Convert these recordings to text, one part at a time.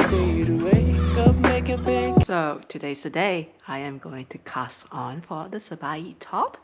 stayed awake up making pancakes. So today's the day I am going to cast on for the Sabai top.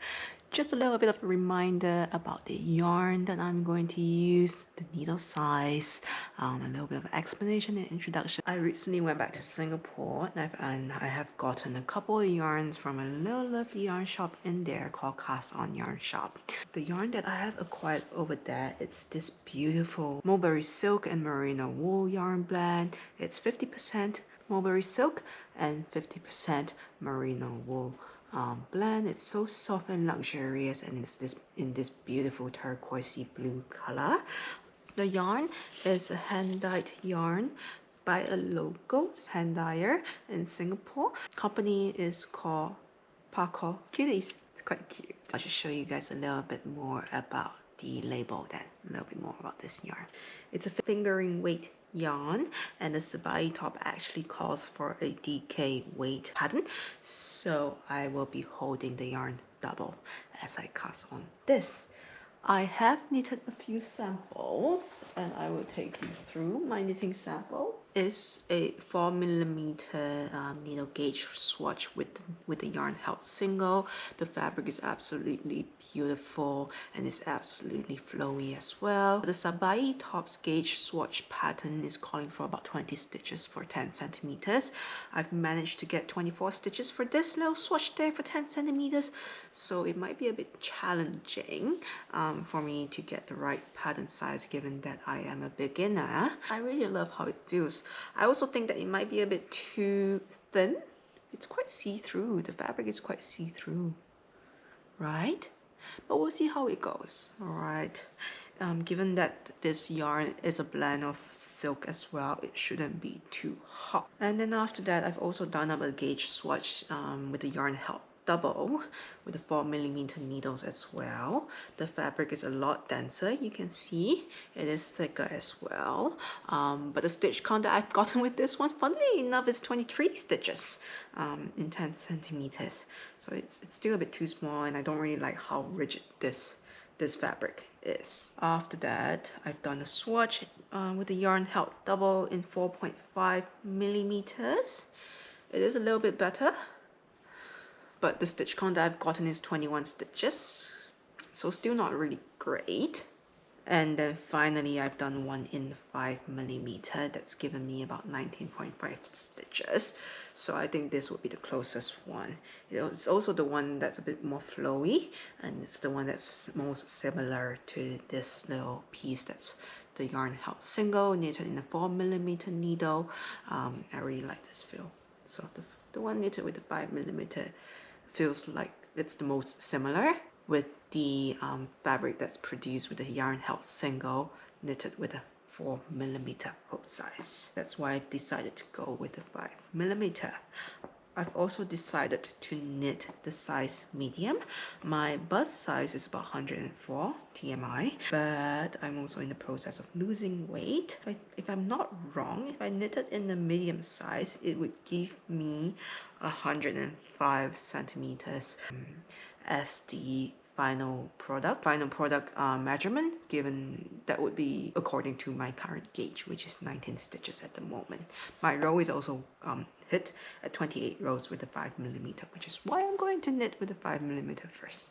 Just a little bit of a reminder about the yarn that I'm going to use, the needle size, a little bit of explanation and introduction. I recently went back to Singapore and I have gotten a couple of yarns from a little lovely yarn shop in there called Cast On Yarn Shop. The yarn that I have acquired over there, it's this beautiful mulberry silk and merino wool yarn blend. It's 50% mulberry silk and 50% merino wool. Blend. It's so soft and luxurious, and it's in this beautiful turquoisey blue color. The yarn is a hand-dyed yarn by a local hand dyer in Singapore. Company is called Parkour Kitties. It's quite cute. I should show you guys a little bit more about the label then, a little bit more about this yarn. It's a fingering weight yarn, and the Sabai top actually calls for a DK weight pattern, so I will be holding the yarn double as I cast on this. I have knitted a few samples and I will take you through. My knitting sample is a 4mm needle gauge swatch with the yarn held single. The fabric is absolutely beautiful and it's absolutely flowy as well. The Sabai top's gauge swatch pattern is calling for about 20 stitches for 10 centimeters. I've managed to get 24 stitches for this little swatch there for 10 centimeters, so it might be a bit challenging for me to get the right pattern size given that I am a beginner. I really love how it feels. I also think that it might be a bit too thin. It's quite see-through. The fabric is quite see-through, right? But we'll see how it goes. All right. Given that this yarn is a blend of silk as well, it shouldn't be too hot. And then after that, I've also done up a gauge swatch with the yarn held double with the 4mm needles as well. The fabric is a lot denser. You can see it is thicker as well. But the stitch count that I've gotten with this one, funnily enough, is 23 stitches in 10 centimeters. So it's still a bit too small, and I don't really like how rigid this fabric is. After that, I've done a swatch with the yarn held double in 4.5mm. It is a little bit better, but the stitch count that I've gotten is 21 stitches, so still not really great. And then finally, I've done one in 5mm. That's given me about 19.5 stitches. So I think this would be the closest one. It's also the one that's a bit more flowy, and it's the one that's most similar to this little piece that's the yarn held single, knitted in a 4mm needle. I really like this feel. So the one knitted with the 5mm feels like it's the most similar, with the fabric that's produced with the yarn held single knitted with a 4mm hook size. That's why I've decided to go with the 5mm. I've also decided to knit the size medium. My bust size is about 104 TMI, but I'm also in the process of losing weight. If I'm not wrong, if I knitted in the medium size, it would give me 105 centimeters as the final product measurement, given that would be according to my current gauge, which is 19 stitches at the moment. My row is also hit at 28 rows with the 5mm, which is why I'm going to knit with the 5mm first.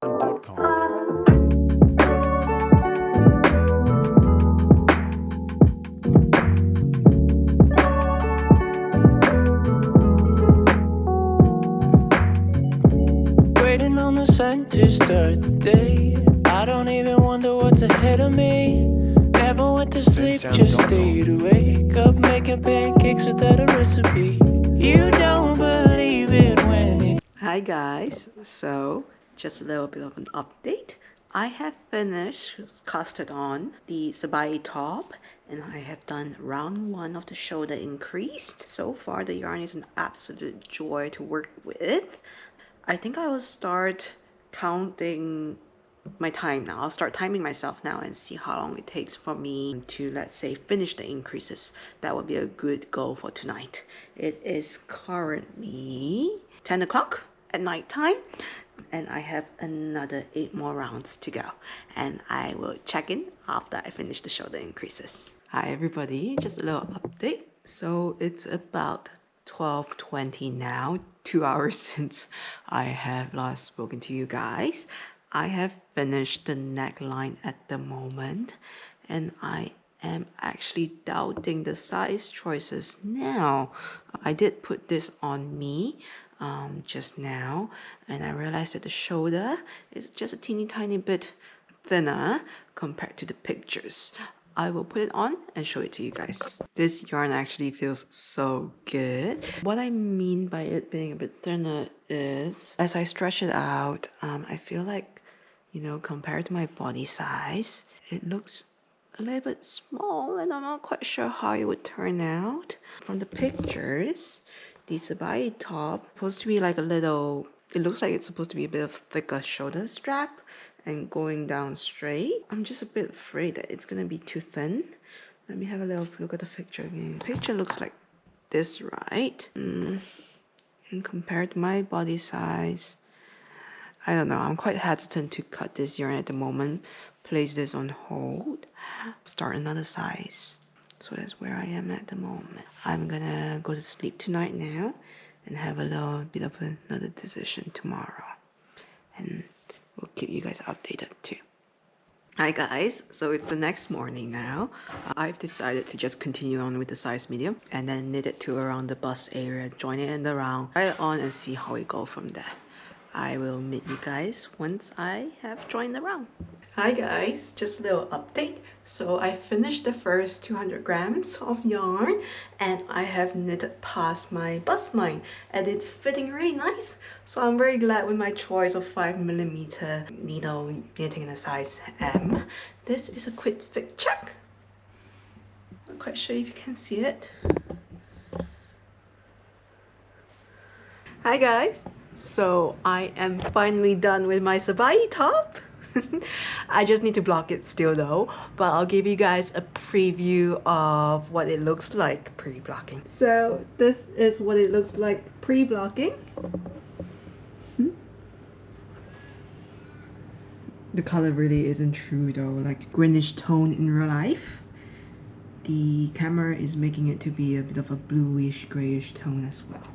Waiting on the sun to start the day. I don't even wonder what's ahead of me. Never went to sleep, just stayed awake up making pancakes without a recipe. You don't believe it when it... Hi guys, so just a little bit of an update. I have finished casted on the Sabai top, and I have done round 1 of the shoulder increased. So far the yarn is an absolute joy to work with. I think I will start counting my time now. I'll start timing myself now and see how long it takes for me to, let's say, finish the increases. That would be a good goal for tonight. It is currently 10 o'clock at night time, and I have another 8 more rounds to go, and I will check in after I finish the shoulder increases. Hi everybody, just a little update. So it's about 12:20 now, 2 hours since I have last spoken to you guys. I have finished the neckline at the moment, and I am actually doubting the size choices now. I did put this on me just now, and I realized that the shoulder is just a teeny tiny bit thinner compared to the pictures. I will put it on and show it to you guys. This yarn actually feels so good. What I mean by it being a bit thinner is, as I stretch it out, I feel like, you know, compared to my body size, it looks a little bit small, and I'm not quite sure how it would turn out. From the pictures, the Sabai top is supposed to be like a little, it looks like it's supposed to be a bit of thicker shoulder strap and going down straight. I'm just a bit afraid that it's gonna be too thin. Let me have a little look at the picture again. The picture looks like this, right? And compared to my body size, I don't know, I'm quite hesitant to cut this yarn at the moment. Place this on hold, start another size. So that's where I am at the moment. I'm gonna go to sleep tonight now and have a little bit of another decision tomorrow. And we'll keep you guys updated too. Hi guys, so it's the next morning now. I've decided to just continue on with the size medium and then knit it to around the bust area, join it in the round, try it on and see how it goes from there. I will meet you guys once I have joined the round. Hi guys, just a little update. So I finished the first 200 grams of yarn and I have knitted past my bust line and it's fitting really nice. So I'm very glad with my choice of 5mm needle knitting in a size M. This is a quick fit check. Not quite sure if you can see it. Hi guys, so I am finally done with my Sabai top. I just need to block it still though, but I'll give you guys a preview of what it looks like pre-blocking. So this is what it looks like pre-blocking. The color really isn't true though, like greenish tone in real life. The camera is making it to be a bit of a bluish grayish tone as well.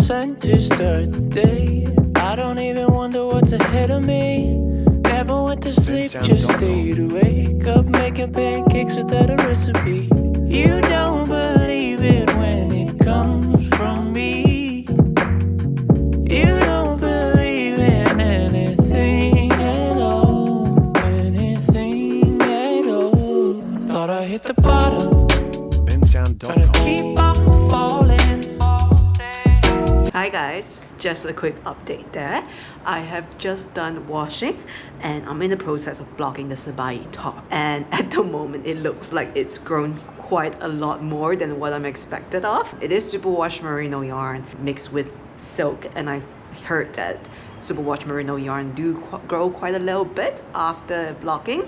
Sun to start the day. I don't even wonder what's ahead of me. Never went to sleep, just stayed awake. Up making pancakes without a recipe. You don't believe it when it comes from me. You don't believe in anything at all. Anything at all. Thought I hit the bottom, but I keep on falling. Hi guys, just a quick update there. I have just done washing and I'm in the process of blocking the Sabai top, and at the moment it looks like it's grown quite a lot more than what I'm expected of. It is superwash merino yarn mixed with silk, and I heard that superwash merino yarn do grow quite a little bit after blocking.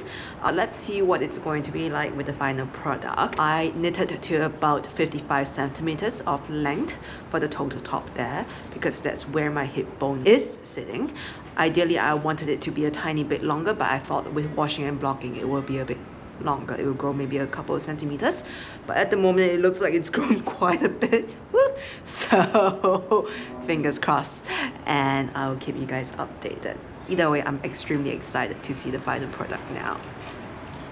Let's see what it's going to be like with the final product. I knitted to about 55 centimeters of length for the total top there, because that's where my hip bone is sitting. Ideally I wanted it to be a tiny bit longer, but I thought with washing and blocking it will be a bit longer. It will grow maybe a couple of centimeters, but at the moment it looks like it's grown quite a bit. So fingers crossed, and I'll keep you guys updated. Either way, I'm extremely excited to see the final product now.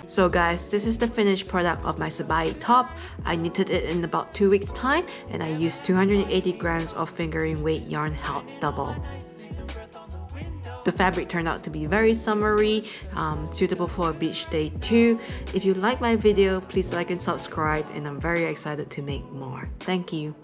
So guys, this is the finished product of my Sabai top. I knitted it in about 2 weeks time, and I used 280 grams of fingering weight yarn held double. The fabric turned out to be very summery, suitable for a beach day too. If you like my video, please like and subscribe, and I'm very excited to make more. Thank you.